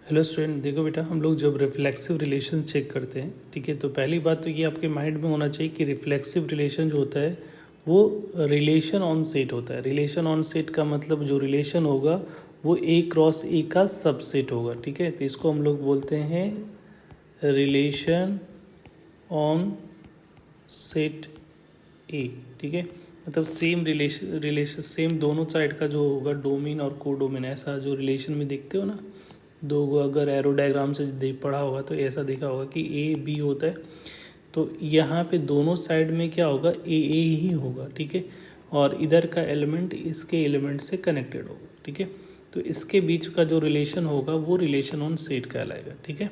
Hello student, देखो बेटा, हम लोग जब रिफ्लेक्सिव रिलेशन चेक करते हैं, ठीक है, तो पहली बात तो ये आपके माइंड में होना चाहिए कि रिफ्लेक्सिव रिलेशन जो होता है वो रिलेशन ऑन सेट होता है। रिलेशन ऑन सेट का मतलब जो रिलेशन होगा वो ए क्रॉस ए का सबसेट होगा, ठीक है। तो इसको हम लोग बोलते हैं रिलेशन ऑन सेट ए, ठीक है। मतलब सेम रिलेशन सेम दोनों साइड का जो होगा डोमेन और कोडोमेन, ऐसा जो रिलेशन में देखते हो ना, दो को अगर एरो डायग्राम से देख पढ़ा होगा तो ऐसा देखा होगा कि ए बी होता है, तो यहाँ पे दोनों साइड में क्या होगा, ए ही होगा, ठीक है। और इधर का एलिमेंट इसके एलिमेंट से कनेक्टेड होगा, ठीक है। तो इसके बीच का जो रिलेशन होगा वो रिलेशन ऑन सेट कहलाएगा, ठीक है।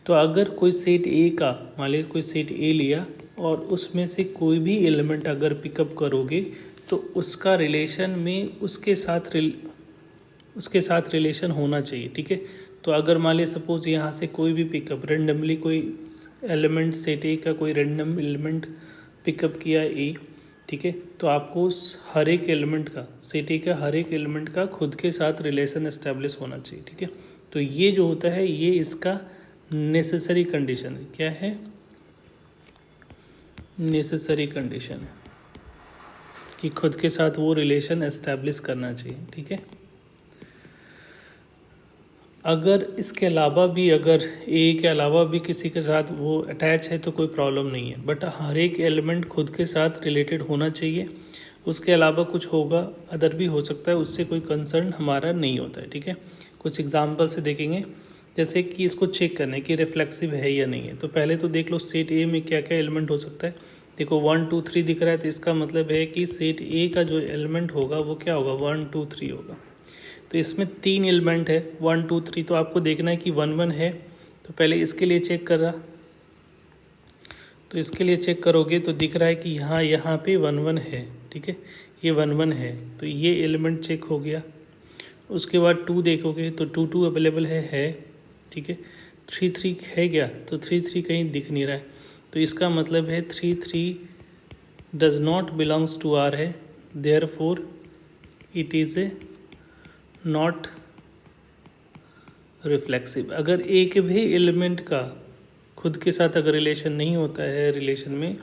तो अगर कोई सेट ए का, मान लीजिए कोई सेट ए लिया और उसमें से कोई भी एलिमेंट अगर पिकअप करोगे तो उसका रिलेशन में उसके साथ रिलेशन होना चाहिए, ठीक है। तो अगर मान लीजिए सपोज यहाँ से कोई भी पिकअप रेंडमली कोई एलिमेंट सेट ए का कोई रेंडम एलिमेंट पिकअप किया ए, ठीक है, तो आपको उस हर एक एलिमेंट का, सेट ए का हर एक एलिमेंट का खुद के साथ रिलेशन एस्टेब्लिश होना चाहिए, ठीक है। तो ये जो होता है ये इसका नेसेसरी कंडीशन है। क्या है? नेसेसरी कंडीशन है कि खुद के साथ वो रिलेशन एस्टेब्लिश करना चाहिए, ठीक है। अगर इसके अलावा भी, अगर ए के अलावा भी किसी के साथ वो अटैच है तो कोई प्रॉब्लम नहीं है, बट हर एक एलिमेंट खुद के साथ रिलेटेड होना चाहिए। उसके अलावा कुछ होगा, अदर भी हो सकता है, उससे कोई कंसर्न हमारा नहीं होता है, ठीक है। कुछ एग्जांपल से देखेंगे, जैसे कि इसको चेक करना है कि रिफ्लेक्सिव है या नहीं है। तो पहले तो देख लो सेट ए में क्या क्या एलिमेंट हो सकता है। देखो 1 2 3 दिख रहा है, तो इसका मतलब है कि सेट ए का जो एलिमेंट होगा वो क्या होगा, 1 2 3 होगा। तो इसमें 3 एलिमेंट है, 1 2 3, तो आपको देखना है कि 1 1 है। तो पहले इसके लिए चेक कर रहा, तो इसके लिए चेक करोगे तो दिख रहा है कि यहाँ पे 1 1 है, ठीक है, ये 1 1 है, तो ये एलिमेंट चेक हो गया। उसके बाद 2 देखोगे तो 2 2 अवेलेबल है, ठीक है। 3 3 है क्या, तो 3 3 कहीं दिख नहीं रहा है, तो इसका मतलब है 3 3 does not belongs to R है, therefore it is a not reflexive. अगर एक भी एलिमेंट का खुद के साथ अगर रिलेशन नहीं होता है रिलेशन में,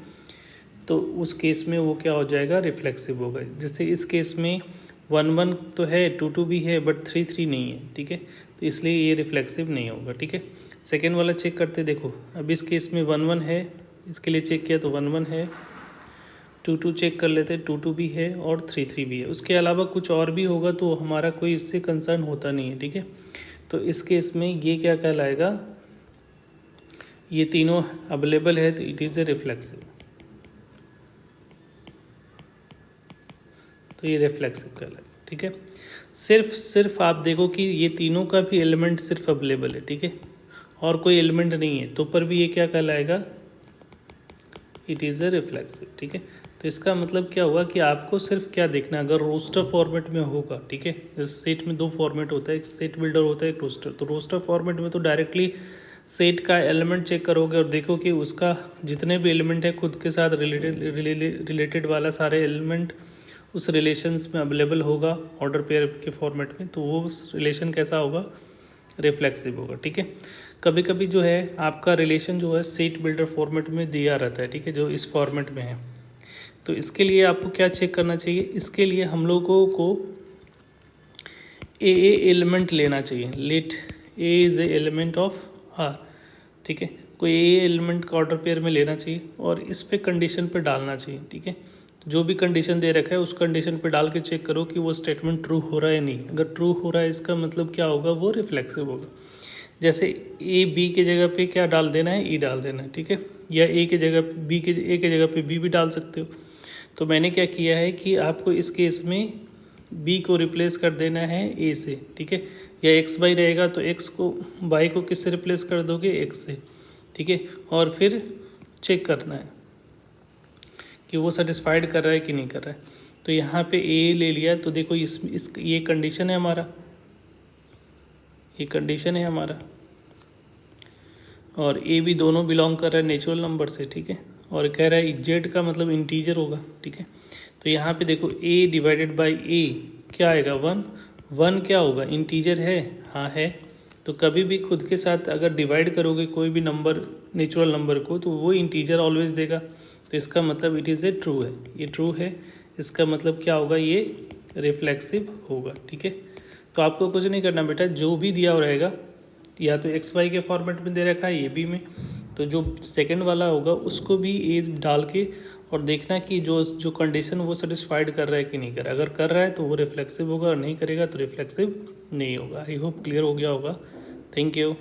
तो उस केस में वो क्या हो जाएगा, रिफ्लेक्सिव होगा। जैसे इस केस में 1 1 तो है, 2 2 भी है, बट 3 3 नहीं है, ठीक है, तो इसलिए ये रिफ्लेक्सिव नहीं होगा, ठीक है। सेकेंड वाला चेक करते, देखो अब इस केस में 1 1 है, इसके लिए चेक किया तो 1 1 है, 2 2 चेक कर लेते, 2 2 भी है और 3 3 भी है। उसके अलावा कुछ और भी होगा तो हमारा कोई इससे कंसर्न होता नहीं है, ठीक है। तो इस केस में ये क्या कहलाएगा, ये तीनों अवेलेबल है तो इट इज़ ए रिफ्लेक्सिव, तो ये रिफ्लेक्सिव कहलाएगा, ठीक है। सिर्फ आप देखो कि ये तीनों का भी एलिमेंट सिर्फ अवेलेबल है, ठीक है, और कोई एलिमेंट नहीं है तो पर भी ये क्या कहलाएगा, इट इज़ ए रिफ्लेक्सिव, ठीक है। तो इसका मतलब क्या हुआ कि आपको सिर्फ क्या देखना है, अगर रोस्टर फॉर्मेट में होगा, ठीक है, जैसे सेट में 2 फॉर्मेट होता है, एक सेट बिल्डर होता है, एक रोस्टर। तो रोस्टर फॉर्मेट में तो डायरेक्टली सेट का एलिमेंट चेक करोगे और देखो कि उसका जितने भी एलिमेंट है खुद के साथ रिलेटेड वाला सारे एलिमेंट उस रिलेशंस में अवेलेबल होगा ऑर्डर पेयर के फॉर्मेट में, तो वो रिलेशन कैसा होगा, रिफ्लेक्सिव होगा, ठीक है। कभी कभी जो है आपका रिलेशन जो है सेट बिल्डर फॉर्मेट में दिया रहता है, ठीक है, जो इस फॉर्मेट में है। तो इसके लिए आपको क्या चेक करना चाहिए, इसके लिए हम लोगों को ए एलिमेंट लेना चाहिए। Let a is a element of R, ठीक है, कोई ए एलिमेंट का ऑर्डर पेयर में लेना चाहिए और इस पे कंडीशन पे डालना चाहिए, ठीक है। जो भी कंडीशन दे रखा है उस कंडीशन पे डाल के चेक करो कि वो स्टेटमेंट ट्रू हो रहा है या नहीं। अगर ट्रू हो रहा है इसका मतलब क्या होगा, वो रिफ्लेक्सिव होगा। जैसे ए बी के जगह पे क्या डाल देना है, ई डाल देना है, ठीक है, या ए के जगह बी के ए के जगह पे बी भी डाल सकते हो। तो मैंने क्या किया है कि आपको इस केस में बी को रिप्लेस कर देना है ए से, ठीक है, या एक्स वाई रहेगा तो एक्स को वाई को किससे रिप्लेस कर दोगे, एक्स से, ठीक है। और फिर चेक करना है कि वो सेटिस्फाइड कर रहा है कि नहीं कर रहा है। तो यहाँ पे ए ले लिया तो देखो इस ये कंडीशन है हमारा, ये कंडीशन है हमारा, और ए भी दोनों बिलोंग कर रहा है नेचुरल नंबर से, ठीक है, और कह रहा है जेड का मतलब इंटीजर होगा, ठीक है। तो यहाँ पे देखो ए डिवाइडेड बाई ए क्या आएगा, 1 1 क्या होगा, इंटीजर है, हाँ है, तो कभी भी खुद के साथ अगर डिवाइड करोगे कोई भी नंबर, नेचुरल नंबर को, तो वो इंटीजर ऑलवेज देगा। तो इसका मतलब इट इज़ ए ट्रू है, ये ट्रू है। इसका मतलब क्या होगा, ये रिफ्लेक्सिव होगा। ठीक है, तो आपको कुछ नहीं करना बेटा, जो भी दिया रहेगा या तो एक्स वाई के फॉर्मेट में दे रखा है ये भी में, तो जो सेकंड वाला होगा उसको भी ए डाल के और देखना कि जो कंडीशन वो सेटिस्फाइड कर रहा है कि नहीं कर रहा है। अगर कर रहा है तो वो रिफ्लेक्सिव होगा और नहीं करेगा तो रिफ्लेक्सिव नहीं होगा। आई होप क्लियर हो गया होगा। Thank you.